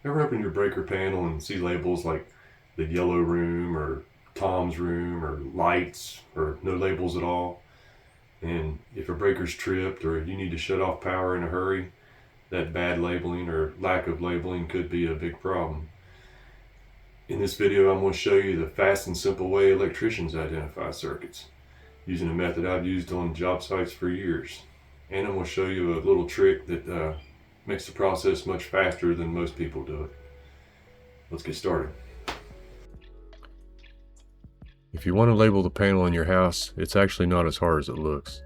Ever open your breaker panel and see labels like the yellow room or Tom's room or lights or no labels at all? And if a breaker's tripped or you need to shut off power in a hurry, that bad labeling or lack of labeling could be a big problem. In this video, I'm going to show you the fast and simple way electricians identify circuits, using a method I've used on job sites for years. And I'm going to show you a little trick that makes the process much faster than most people do it. Let's get started. If you want to label the panel in your house, it's actually not as hard as it looks.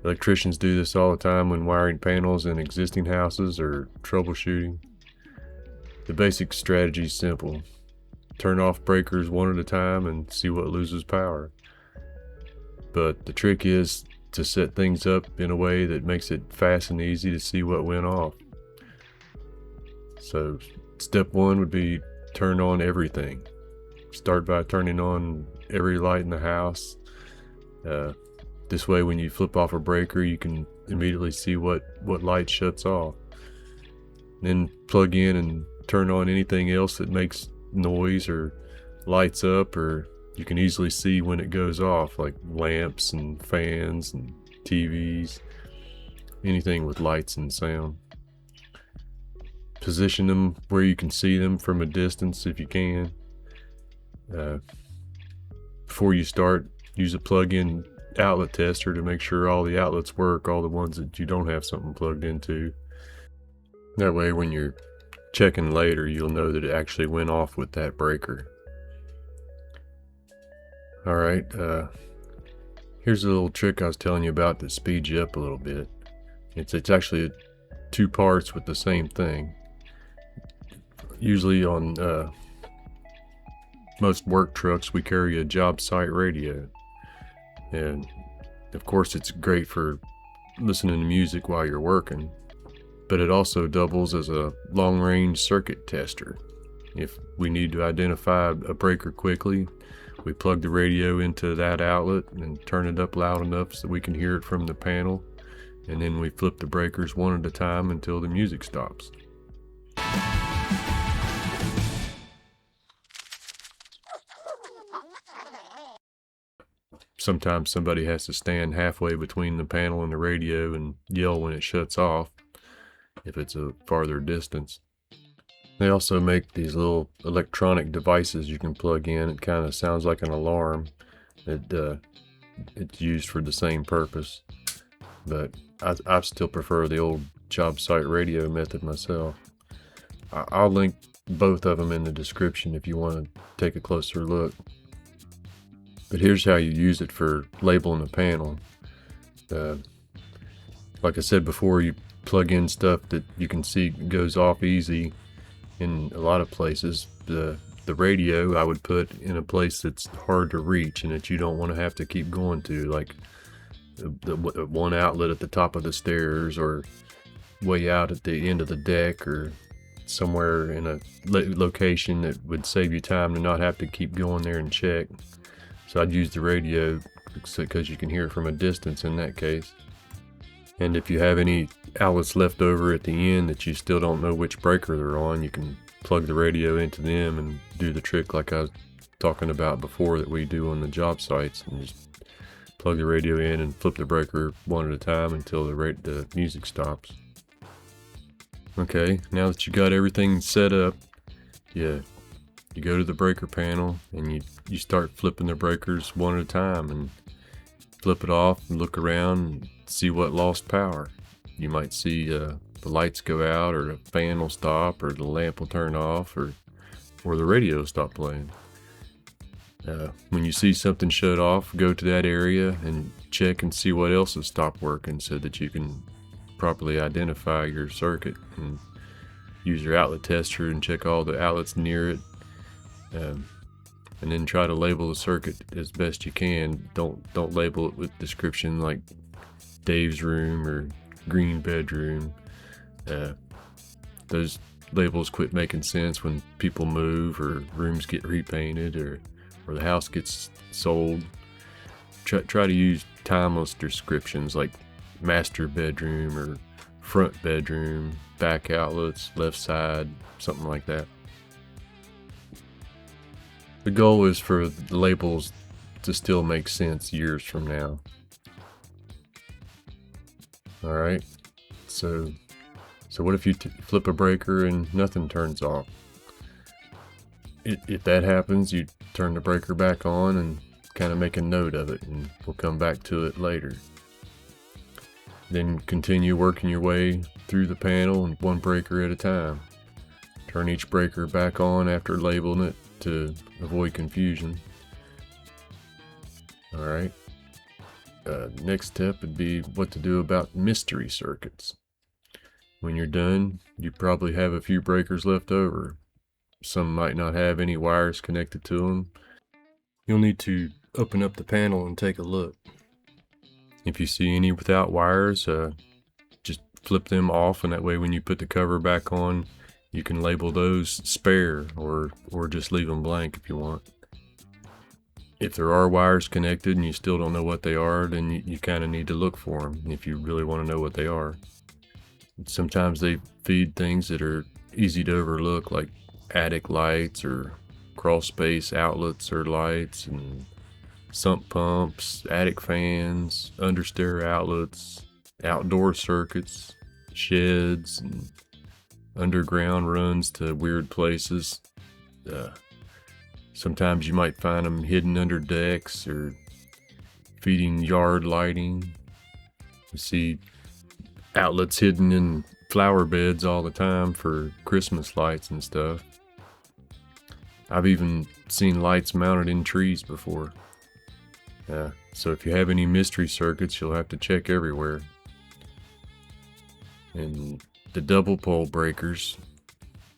Electricians do this all the time when wiring panels in existing houses or troubleshooting. The basic strategy is simple. Turn off breakers one at a time and see what loses power. But the trick is to set things up in a way that makes it fast and easy to see what went off. So step one would be turn on everything. Start by turning on every light in the house. This way when you flip off a breaker, you can immediately see what light shuts off. Then plug in and turn on anything else that makes noise or lights up, or you can easily see when it goes off, like lamps and fans and TVs, anything with lights and sound. Position them where you can see them from a distance if you can. Before you start, use a plug-in outlet tester to make sure all the outlets work, all the ones that you don't have something plugged into. That way when you're checking later, you'll know that it actually went off with that breaker. Alright, here's a little trick I was telling you about that speeds you up a little bit. It's actually two parts with the same thing. Usually on most work trucks we carry a job site radio, and of course it's great for listening to music while you're working, but it also doubles as a long-range circuit tester. If we need to identify a breaker quickly, we plug the radio into that outlet and turn it up loud enough so we can hear it from the panel, and then we flip the breakers one at a time until the music stops. Sometimes somebody has to stand halfway between the panel and the radio and yell when it shuts off, if it's a farther distance. They also make these little electronic devices you can plug in. It kind of sounds like an alarm. It's used for the same purpose, but I still prefer the old job site radio method myself. I'll link both of them in the description if you want to take a closer look. But here's how you use it for labeling a panel. Like I said before, you plug in stuff that you can see goes off easy in a lot of places. The radio I would put in a place that's hard to reach and that you don't want to have to keep going to, like the one outlet at the top of the stairs, or way out at the end of the deck, or somewhere in a location that would save you time to not have to keep going there and check. So I'd use the radio because you can hear it from a distance in that case. And if you have any outlets left over at the end that you still don't know which breaker they're on, you can plug the radio into them and do the trick like I was talking about before that we do on the job sites, and just plug the radio in and flip the breaker one at a time until the music stops. Okay, now that you got everything set up, you go to the breaker panel and you start flipping the breakers one at a time, and flip it off and look around and see what lost power. You might see the lights go out, or the fan will stop, or the lamp will turn off, or the radio will stop playing. When you see something shut off, go to that area and check and see what else has stopped working, so that you can properly identify your circuit, and use your outlet tester and check all the outlets near it. And then try to label the circuit as best you can. Don't label it with description like Dave's room or green bedroom. Those labels quit making sense when people move, or rooms get repainted, or the house gets sold. Try to use timeless descriptions like master bedroom or front bedroom, back outlets, left side, something like that. The goal is for the labels to still make sense years from now. Alright, so what if you flip a breaker and nothing turns off? If that happens, you turn the breaker back on and kind of make a note of it, and we'll come back to it later. Then continue working your way through the panel, and one breaker at a time. Turn each breaker back on after labeling it to avoid confusion. Alright. Next step would be what to do about mystery circuits. When you're done, you probably have a few breakers left over. Some might not have any wires connected to them. You'll need to open up the panel and take a look. If you see any without wires, just flip them off, and that way when you put the cover back on, you can label those spare, or just leave them blank if you want. If there are wires connected and you still don't know what they are, then you kind of need to look for them if you really want to know what they are. Sometimes they feed things that are easy to overlook, like attic lights or crawl space outlets or lights, and sump pumps, attic fans, understair outlets, outdoor circuits, sheds, and underground runs to weird places. Sometimes you might find them hidden under decks or feeding yard lighting. You see outlets hidden in flower beds all the time for Christmas lights and stuff. I've even seen lights mounted in trees before. So if you have any mystery circuits, you'll have to check everywhere. And the double pole breakers,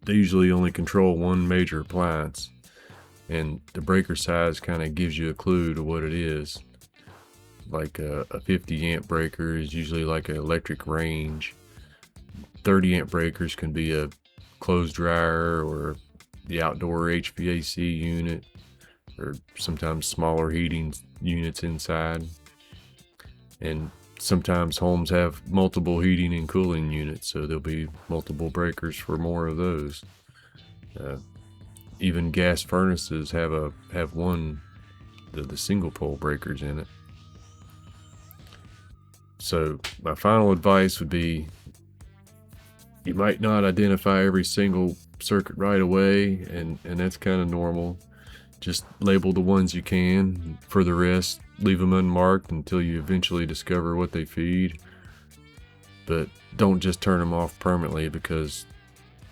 they usually only control one major appliance, and the breaker size kind of gives you a clue to what it is. Like a 50 amp breaker is usually like an electric range. 30 amp breakers can be a clothes dryer or the outdoor HVAC unit, or sometimes smaller heating units inside. And sometimes homes have multiple heating and cooling units, so there'll be multiple breakers for more of those. Even gas furnaces have the single pole breakers in it. So my final advice would be, you might not identify every single circuit right away, and that's kind of normal. Just label the ones you can. For the rest, leave them unmarked until you eventually discover what they feed. But don't just turn them off permanently, because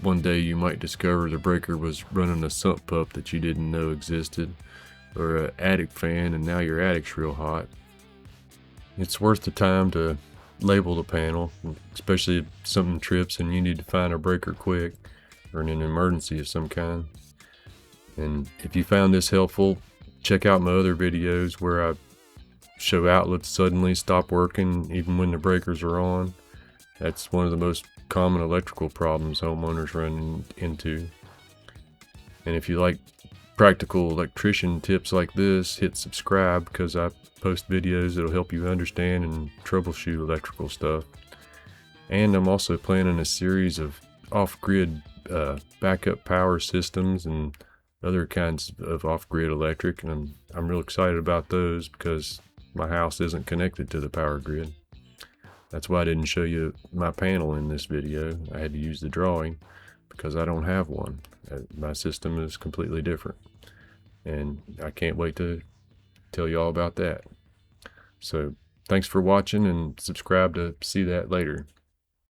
one day you might discover the breaker was running a sump pump that you didn't know existed, or an attic fan, and now your attic's real hot. It's worth the time to label the panel, especially if something trips and you need to find a breaker quick, or in an emergency of some kind. And if you found this helpful, check out my other videos where I show outlets suddenly stop working even when the breakers are on. That's one of the most common electrical problems homeowners run into. And if you like practical electrician tips like this, hit subscribe, because I post videos that'll help you understand and troubleshoot electrical stuff. And I'm also planning a series of off-grid backup power systems and other kinds of off-grid electric, and I'm real excited about those because my house isn't connected to the power grid. That's why I didn't show you my panel in this video. I had to use the drawing because I don't have one. My system is completely different, and I can't wait to tell you all about that. So thanks for watching, and subscribe to see that later.